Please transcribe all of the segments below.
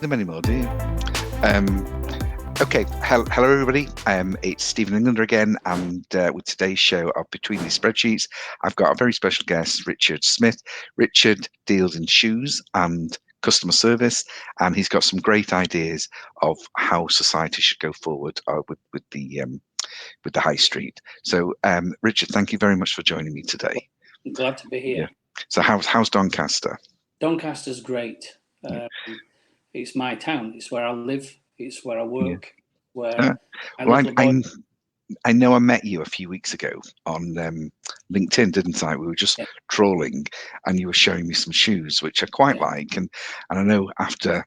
them anymore, do you? Um, okay, hello everybody. It's Stephen Englander again, and with today's show of Between These Spreadsheets, I've got a very special guest, Richard Smith. Richard deals in shoes and customer service, and he's got some great ideas of how society should go forward with the high street. So, Richard, thank you very much for joining me today. I'm glad to be here. Yeah. So, how's Doncaster? Doncaster's great. It's my town. It's where I live. It's where I work. Where I know I met you a few weeks ago on LinkedIn, didn't I? We were just trawling, and you were showing me some shoes, which I quite like, and I know after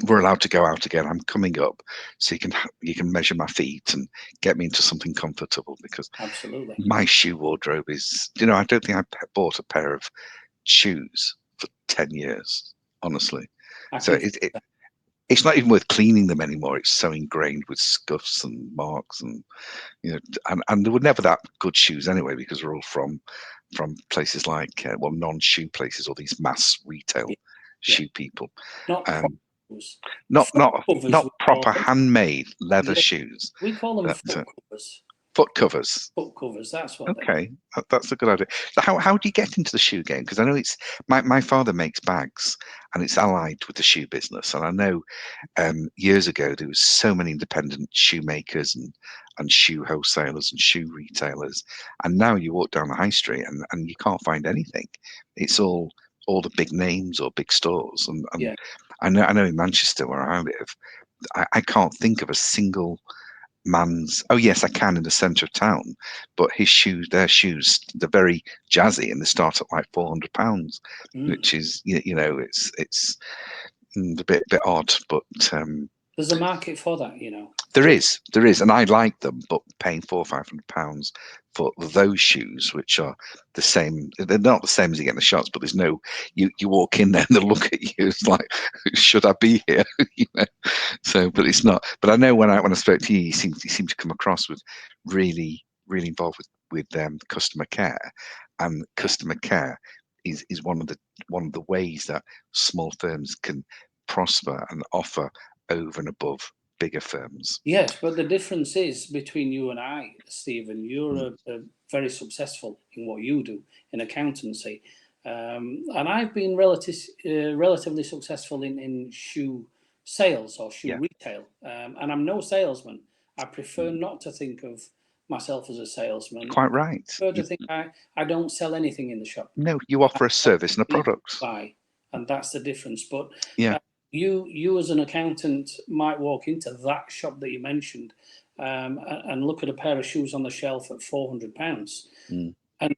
we're allowed to go out again, I'm coming up, so you can measure my feet and get me into something comfortable, because absolutely my shoe wardrobe is, I don't think I bought a pair of shoes for 10 years, honestly. So it's not even worth cleaning them anymore. It's so ingrained with scuffs and marks, and and they were never that good shoes anyway, because we're all from places like non-shoe places, or these mass retail shoe people. Not proper handmade leather shoes. We call them foot covers. Foot covers. Foot covers. That's what. Okay, that's a good idea. So how do you get into the shoe game? Because I know it's my father makes bags, and it's allied with the shoe business. And I know years ago there was so many independent shoemakers and shoe wholesalers and shoe retailers, and now you walk down the high street and you can't find anything. It's all the big names or big stores. And I know in Manchester, where I live, I can't think of a single man's. Oh yes, I can, in the centre of town, but their shoes, they're very jazzy, and they start at like £400, which is it's a bit odd, but there's a market for that, There is, and I like them, but paying £400 or £500 for those shoes, which are the same, they're not the same as you get in the shops, but there's no, you walk in there and they look at you, it's like, should I be here? So, but it's not. But I know when I spoke to you, you seem to come across with really involved with customer care, and customer care is one of the ways that small firms can prosper and offer over and above bigger firms. Yes, but the difference is between you and I, Stephen. You're very successful in what you do in accountancy, and I've been relatively successful in shoe sales or shoe retail, and I'm no salesman. I prefer not to think of myself as a salesman. Quite right. I prefer to think I don't sell anything in the shop. No, you offer a service and a product. And that's the difference. But you as an accountant might walk into that shop that you mentioned and look at a pair of shoes on the shelf at £400 and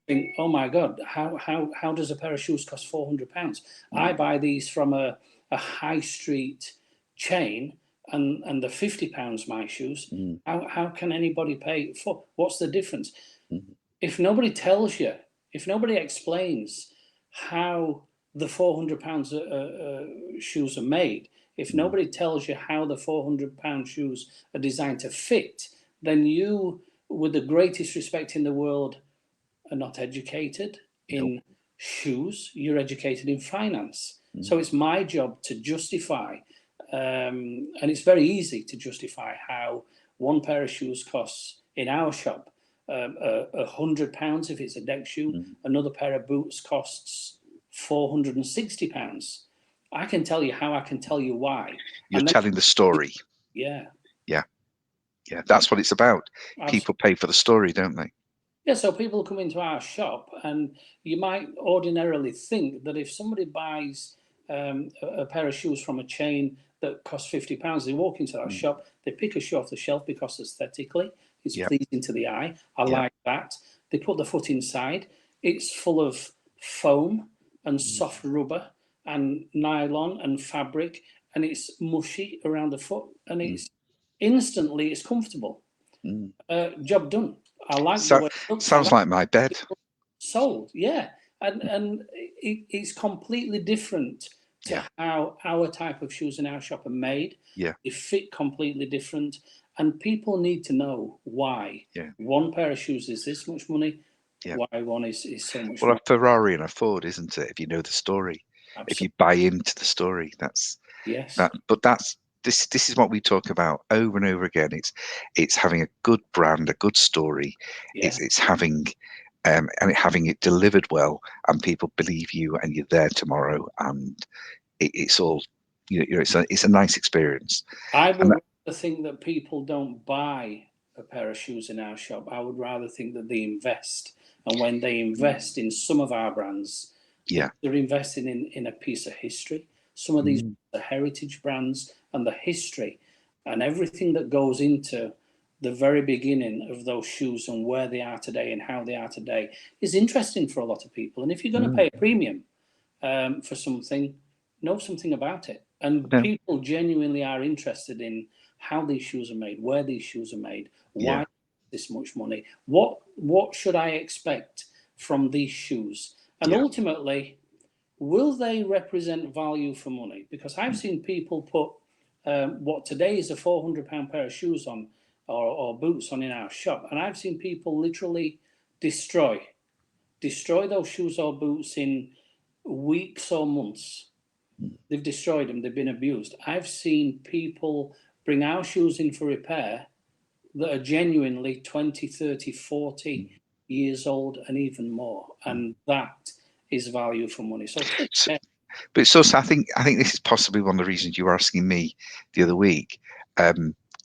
think, oh my God, how does a pair of shoes cost £400? I buy these from a high street chain and they're £50 my shoes. How can anybody pay for? What's the difference? If nobody tells you, if nobody explains how the £400 shoes are made, if nobody tells you how the £400 shoes are designed to fit, then you, with the greatest respect in the world, are not educated in shoes. You're educated in finance. So it's my job to justify, and it's very easy to justify how one pair of shoes costs in our shop £100 if it's a deck shoe. Another pair of boots costs £460. I can tell you how, I can tell you why. You're telling the story. Yeah. That's what it's about. People pay for the story, don't they? Yeah, so people come into our shop, and you might ordinarily think that if somebody buys a pair of shoes from a chain that costs £50, they walk into that shop, they pick a shoe off the shelf because aesthetically it's pleasing to the eye. I like that. They put the foot inside. It's full of foam and soft rubber and nylon and fabric, and it's mushy around the foot, and it's instantly it's comfortable. Job done. I like the way it looks. Sounds like my bed. Sold, and it's completely different to how our type of shoes in our shop are made. They fit completely different, and people need to know why. One pair of shoes is this much money. Why one is so much money. A Ferrari and a Ford, isn't it? If you know the story. Absolutely. If you buy into the story, that's Yes. But this is what we talk about over and over again. It's having a good brand, a good story. Yeah. It's having and having it delivered well, and people believe you, and you're there tomorrow, and it's all it's a nice experience. I And would rather think that people don't buy a pair of shoes in our shop. I would rather think that they invest. And when they invest in some of our brands, yeah, they're investing in a piece of history. Some of these are heritage brands, and the history and everything that goes into the very beginning of those shoes and where they are today and how they are today is interesting for a lot of people. And if you're going to pay a premium for something, know something about it. And no, people genuinely are interested in how these shoes are made, where these shoes are made, yeah, why this much money, what should I expect from these shoes, and yeah, ultimately, will they represent value for money? Because I've seen people put what today is a £400 pair of shoes on or boots on in our shop, and I've seen people literally destroy those shoes or boots in weeks or months. They've destroyed them, they've been abused. I've seen people bring our shoes in for repair that are genuinely 20, 30, 40 years old and even more. And that is value for money. So take So, care. but it's also, I think this is possibly one of the reasons you were asking me the other week.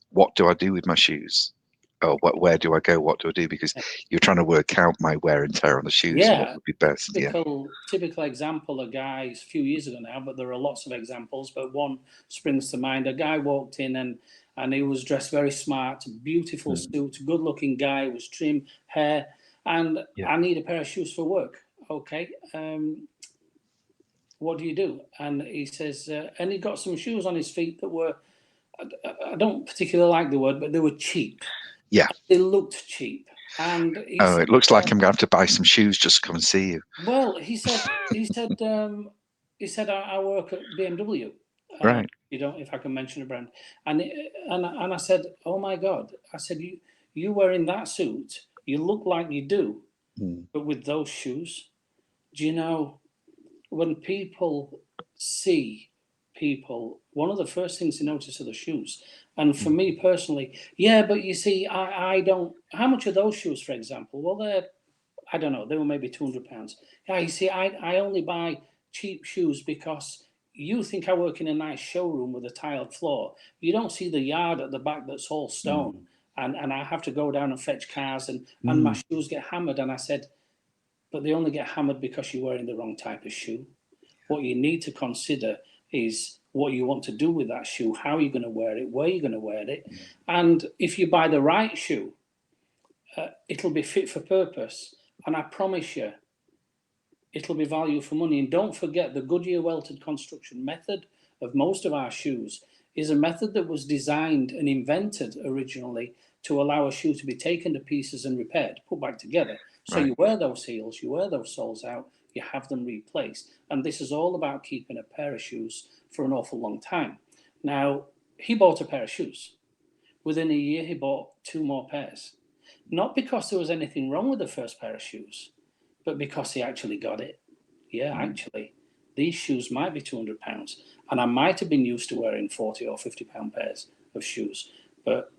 What do I do with my shoes? Or where do I go? What do I do? Because you're trying to work out my wear and tear on the shoes and what Yeah, would be best. Yeah, typical example, a guy, a few years ago now, but there are lots of examples, but one springs to mind. A guy walked in and he was dressed very smart, beautiful suit, good looking guy, was trim hair, and yeah, I need a pair of shoes for work. Okay, what do you do? And he says, and he got some shoes on his feet that were, I don't particularly like the word, but they were cheap. yeah. They looked cheap. And he Oh, said, it looks like I'm going to have to buy some shoes just to come and see you. well, he said, I work at BMW. Right. You don't, if I can mention a brand. And I said, oh my God. I said, you wearing that suit, you look like you do, Mm. but with those shoes, do you know, when people see people, one of the first things they notice are the shoes. And for me personally, yeah, but you see, I don't. How much are those shoes, for example? Well, I don't know, they were maybe £200. Yeah, you see, I only buy cheap shoes because you think I work in a nice showroom with a tiled floor. You don't see the yard at the back that's all stone. And I have to go down and fetch cars and my shoes get hammered. And I said, but they only get hammered because you're wearing the wrong type of shoe. What you need to consider is what you want to do with that shoe, how you're going to wear it, where you're going to wear it. And if you buy the right shoe, it'll be fit for purpose. And I promise you, it'll be value for money. And don't forget, the Goodyear welted construction method of most of our shoes is a method that was designed and invented originally to allow a shoe to be taken to pieces and repaired, put back together. So Right. you wear those heels, you wear those soles out, you have them replaced. And this is all about keeping a pair of shoes for an awful long time. Now, he bought a pair of shoes. Within a year, he bought 2 more pairs. Not because there was anything wrong with the first pair of shoes, but because he actually got it. Yeah, actually, these shoes might be £200, and I might have been used to wearing £40 or £50 pairs of shoes, but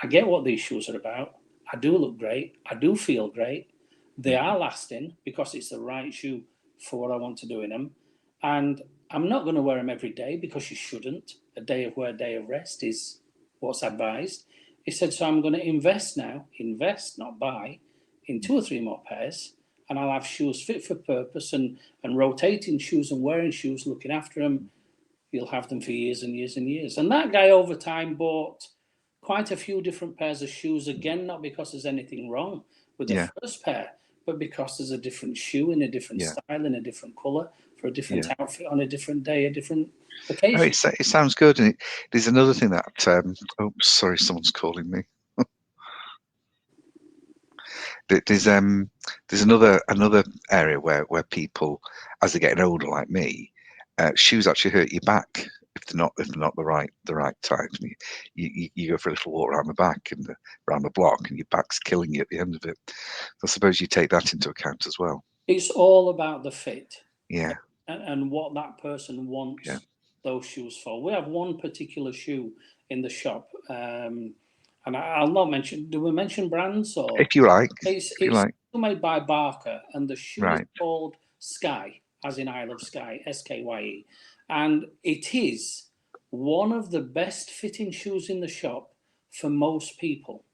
I get what these shoes are about. I do look great. I do feel great. They are lasting because it's the right shoe for what I want to do in them, and I'm not going to wear them every day because you shouldn't. A day of wear, day of rest is what's advised. He said, so I'm going to invest now, not buy, in 2 or 3 more pairs, and I'll have shoes fit for purpose and rotating shoes and wearing shoes, looking after them. You'll have them for years and years and years. And that guy over time bought quite a few different pairs of shoes, again, not because there's anything wrong with the Yeah. first pair, but because there's a different shoe in a different Yeah. style, in a different colour, for a different Yeah. outfit on a different day, a different Oh, occasion. it sounds good. And there's another thing that. Oh, sorry, someone's calling me. There's another area where people, as they're getting older, like me, shoes actually hurt your back if they're not the right type. And you go for a little walk around the back and around the block, and your back's killing you at the end of it. I suppose you take that into account as well. It's all about the fit Yeah. and what that person Yeah. wants those shoes for. We have one particular shoe in the shop, and I'll not mention. Do we mention brands or? If you like. It's If you like. made by Barker, and the shoe is Right. called Sky, as in Isle of Skye, Skye, and it is one of the best fitting shoes in the shop for most people.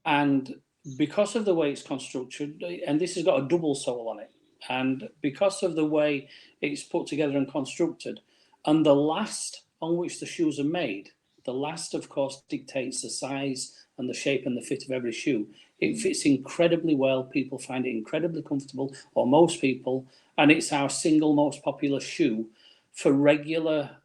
And because of the way it's constructed, and this has got a double sole on it, and because of the way it's put together and constructed, and the last on which the shoes are made, the last, of course, dictates the size and the shape and the fit of every shoe. It fits incredibly well. People find it incredibly comfortable, or most people, and it's our single most popular shoe for regular,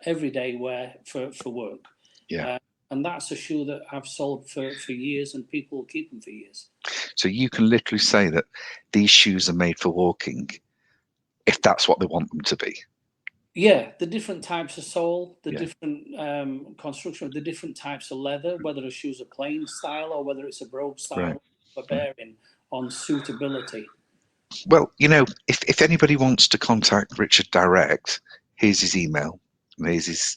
everyday wear for work. Yeah. And that's a shoe that I've sold for years, and people will keep them for years. So you can literally say that these shoes are made for walking, if that's what they want them to be. Yeah, the different types of sole, the Yeah. different construction, the different types of leather, whether a shoe's a plain style or whether it's a brogue style, Right. bearing on suitability. Well, if anybody wants to contact Richard direct, here's his email, and here's his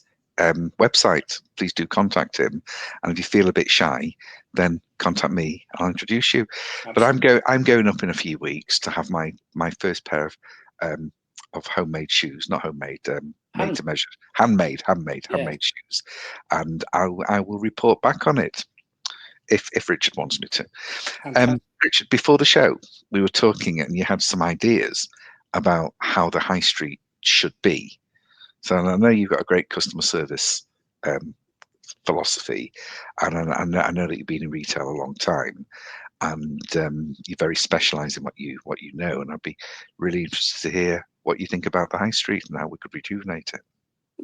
website. Please do contact him. And if you feel a bit shy, then contact me. I'll introduce you. Absolutely. But I'm going up in a few weeks to have my first pair of homemade shoes, not homemade, made to measure, handmade shoes, and I will report back on it if Richard wants me to. Richard, before the show, we were talking, and you had some ideas about how the high street should be. So I know you've got a great customer service philosophy, and I know that you've been in retail a long time, and you're very specialised in what you know. And I'd be really interested to hear what you think about the high street and how we could rejuvenate it.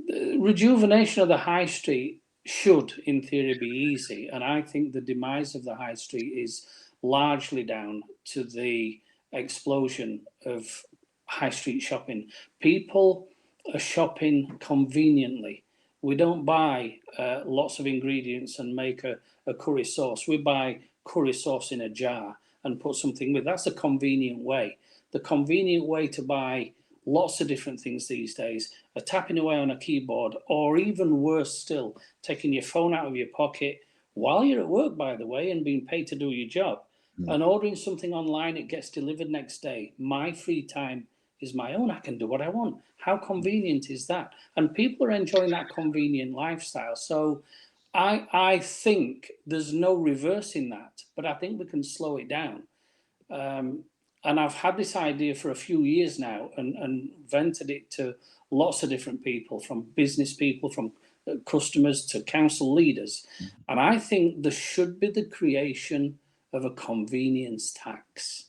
The rejuvenation of the high street should, in theory, be easy, and I think the demise of the high street is largely down to the explosion of high street shopping. People are shopping conveniently. We don't buy lots of ingredients and make a curry sauce. We buy curry sauce in a jar and put something with. That's a convenient way. The convenient way to buy lots of different things these days are tapping away on a keyboard, or even worse still, taking your phone out of your pocket while you're at work, by the way, and being paid to do your job, and ordering something online. It gets delivered next day. My free time is my own. I can do what I want. How convenient is that? And people are enjoying that convenient lifestyle. So I think there's no reversing that, but I think we can slow it down. And I've had this idea for a few years now, and vented it to lots of different people, from business people, from customers to council leaders. And I think there should be the creation of a convenience tax.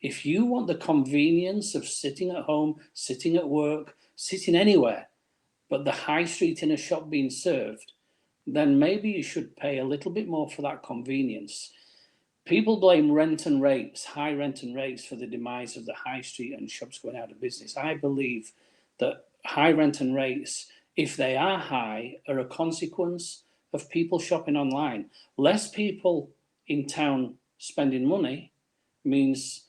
If you want the convenience of sitting at home, sitting at work, sitting anywhere, but the high street in a shop being served, then maybe you should pay a little bit more for that convenience. People blame rent and rates, high rent and rates, for the demise of the high street and shops going out of business. I believe that high rent and rates, if they are high, are a consequence of people shopping online. Less people in town spending money means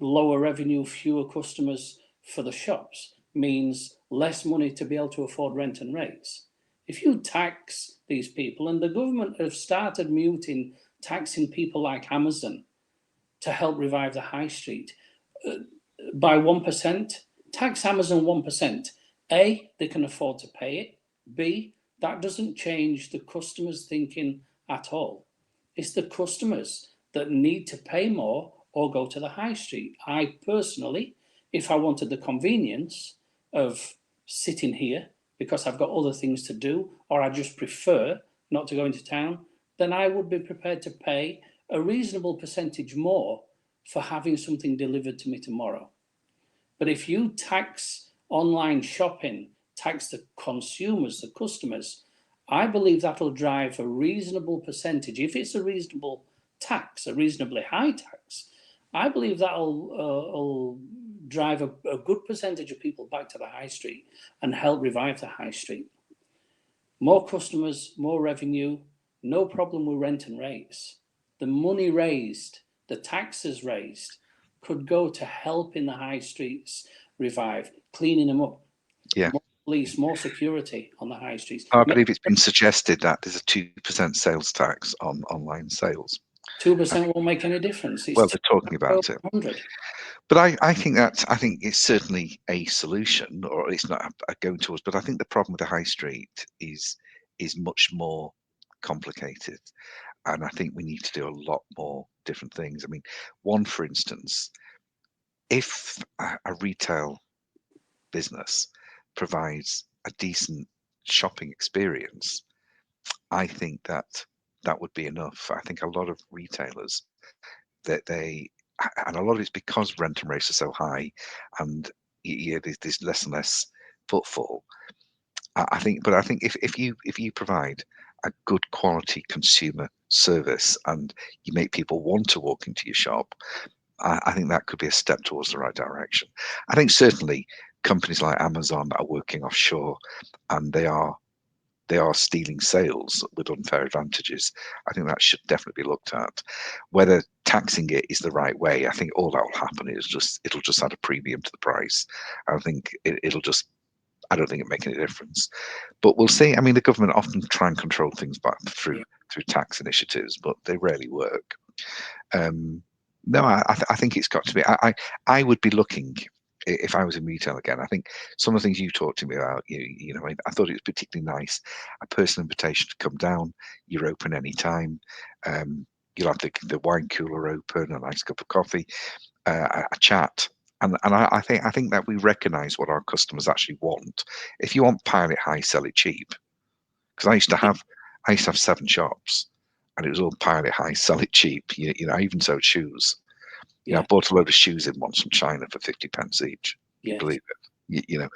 lower revenue, fewer customers for the shops, means less money to be able to afford rent and rates. If you tax these people, and the government have started taxing people like Amazon to help revive the high street by 1%, tax Amazon 1%. A, they can afford to pay it. B, that doesn't change the customer's thinking at all. It's the customers that need to pay more or go to the high street. I personally, if I wanted the convenience of sitting here because I've got other things to do, or I just prefer not to go into town, then I would be prepared to pay a reasonable percentage more for having something delivered to me tomorrow. But if you tax online shopping, tax the consumers, the customers, I believe that'll drive a reasonable percentage. If it's a reasonable tax, a reasonably high tax, I believe that'll drive a good percentage of people back to the high street and help revive the high street. More customers, more revenue, no problem with rent and rates. The money raised, the taxes raised, could go to helping the high streets revive, cleaning them up. Yeah. police, more security on the high streets. I believe it's been suggested that there's a 2% sales tax on online sales. 2% won't make any difference. It's Well, they're talking about it. 100. But I think it's certainly a solution, or it's not a going towards. But I think the problem with the high street is much more complicated, and I think we need to do a lot more different things. I mean, one, for instance, if a retail business provides a decent shopping experience, I think that would be enough. I think a lot of retailers and a lot of it's because rent and rates are so high, and there's less and less footfall. I think, but I think if you provide a good quality consumer service and you make people want to walk into your shop, I think that could be a step towards the right direction. I think certainly companies like Amazon are working offshore, and they are stealing sales with unfair advantages. I think that should definitely be looked at. Whether taxing it is the right way, I think all that will happen is it'll just add a premium to the price. I think I don't think it makes any difference. But we'll see. I mean, the government often try and control things back through tax initiatives, but they rarely work. No, I think it's got to be. I would be looking, if I was in retail again. I think some of the things you talked to me about, you know, I thought it was particularly nice. A personal invitation to come down. You're open anytime. You'll have the wine cooler open, a nice cup of coffee, a chat. And I think that we recognise what our customers actually want. If you want pilot high, sell it cheap. Because I used to have 7 shops, and it was all pilot high, sell it cheap. You know, I even sold shoes. You know, I bought a load of shoes in once from China for 50p each. You believe it? You know,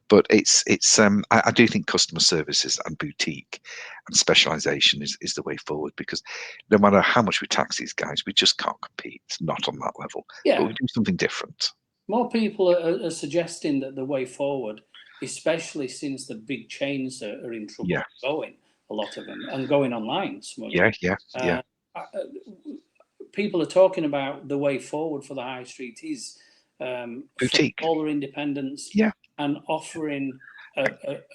but I do think customer services and boutique and specialisation is the way forward, because no matter how much we tax these guys, we just can't compete. Not on that level. But we do something different. More people are suggesting that the way forward, especially since the big chains are in trouble going, a lot of them, and going online. Some of them. People are talking about the way forward for the high street is boutique, smaller independence, and offering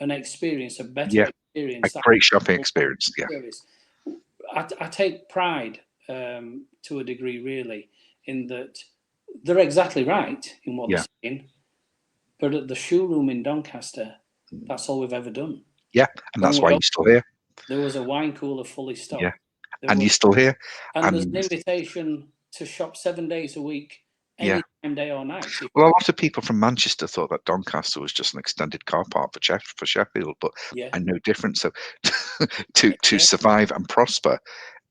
an experience, a better experience, a great shopping experience. I take pride to a degree, really, in that. They're exactly right in what they're saying, but at the showroom in Doncaster, that's all we've ever done. Yeah, and that's why you're still here. There was a wine cooler fully stocked. Yeah, and you're still here. And there's an invitation to shop 7 days a week, any time, day or night. Well, a lot of people from Manchester thought that Doncaster was just an extended car park for Sheffield, but I'm no different. So to survive and prosper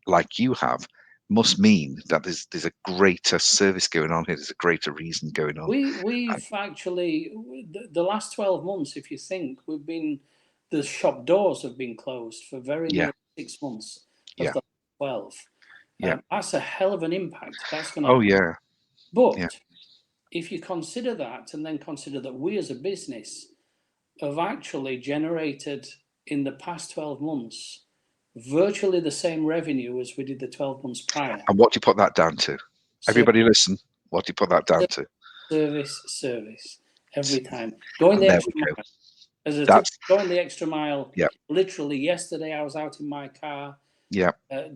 like you have must mean that there's a greater service going on here. There's a greater reason going on. We've actually, the last 12 months, if you think, the shop doors have been closed for very nearly 6 months of the 12. That's a hell of an impact. That's going to But if you consider that, and then consider that we as a business have actually generated in the past 12 months virtually the same revenue as we did the 12 months prior. And what do you put that down to? Everybody listen. What do you put that down to? Service. Every time. Going the extra mile. Going the extra mile. Literally yesterday I was out in my car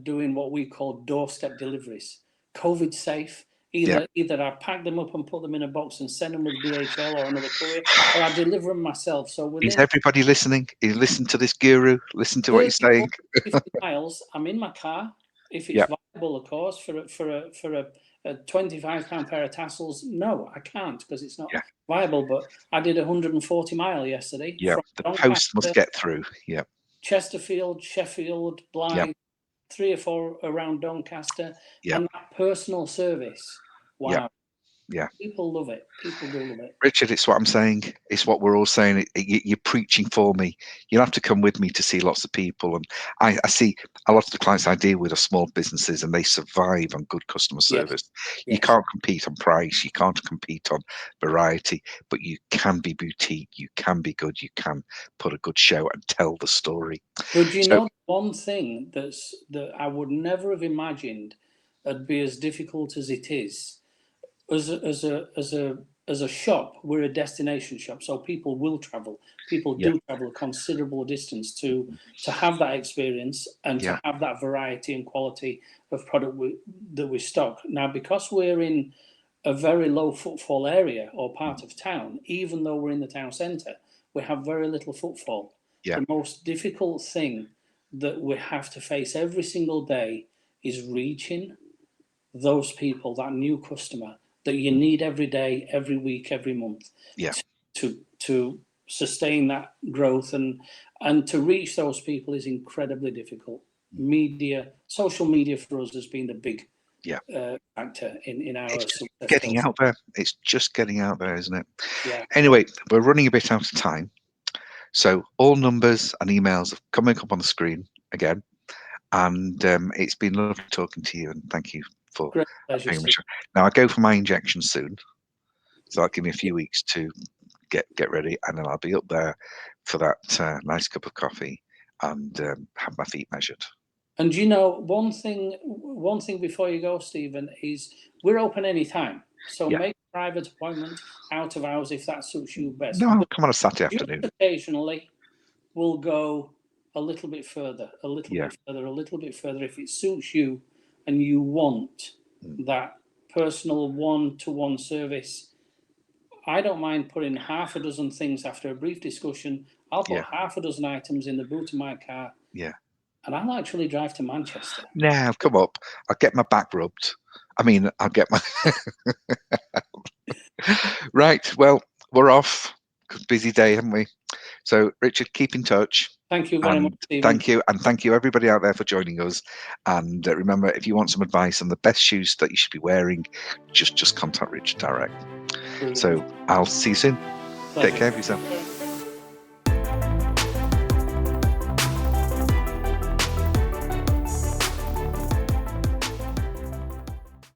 doing what we call doorstep deliveries. COVID safe. Either I pack them up and put them in a box and send them with DHL or another courier, or I deliver them myself. So is everybody listening? You listen to this guru. Listen to what he's saying. 50 miles. I'm in my car. If it's viable, of course, for a £25 pair of tassels, no, I can't, because it's not viable. But I did 140 mile yesterday. Yeah, the post must get through. Yeah, Chesterfield, Sheffield, Blythe. 3 or 4 around Doncaster, and that personal service. Wow. Yeah. People love it. People do love it. Richard, it's what I'm saying. It's what we're all saying. You're preaching for me. You'll have to come with me to see lots of people. And I see a lot of the clients I deal with are small businesses, and they survive on good customer service. You can't compete on price. You can't compete on variety, but you can be boutique. You can be good. You can put a good show and tell the story. But you know, one thing that I would never have imagined would be as difficult as it is. As a as a shop, we're a destination shop, so people will travel. People do travel a considerable distance to have that experience and to have that variety and quality of product that we stock. Now, because we're in a very low footfall area or part of town, even though we're in the town centre, we have very little footfall. The most difficult thing that we have to face every single day is reaching those people, that new customer that you need every day, every week, every month, to sustain that growth, and to reach those people is incredibly difficult. Media, social media for us has been the big factor in our success. Getting out there. It's just getting out there, isn't it? Yeah. Anyway, we're running a bit out of time. So all numbers and emails are coming up on the screen again. And it's been lovely talking to you, and thank you for Great pleasure, being sure. Now I go for my injection soon, so that'll give me a few weeks to get ready, and then I'll be up there for that nice cup of coffee and have my feet measured. And you know, one thing before you go, Stephen, is we're open any time. So make a private appointment out of hours if that suits you best. No, I'll come on a Saturday afternoon. Occasionally, we'll go a little bit further, a little bit further if it suits you and you want that personal one-to-one service. I don't mind putting half a dozen things after a brief discussion. I'll put half a dozen items in the boot of my car. Yeah. And I'll actually drive to Manchester. Now, come up. I'll get my back rubbed. I mean, I'll get my... Right, well, we're off. Busy day, haven't we? So, Richard, keep in touch. Thank you very much, Stephen. Thank you. And thank you, everybody out there, for joining us. And remember, if you want some advice on the best shoes that you should be wearing, just contact Richard direct. Brilliant. So, I'll see you soon. Pleasure. Take care of yourself.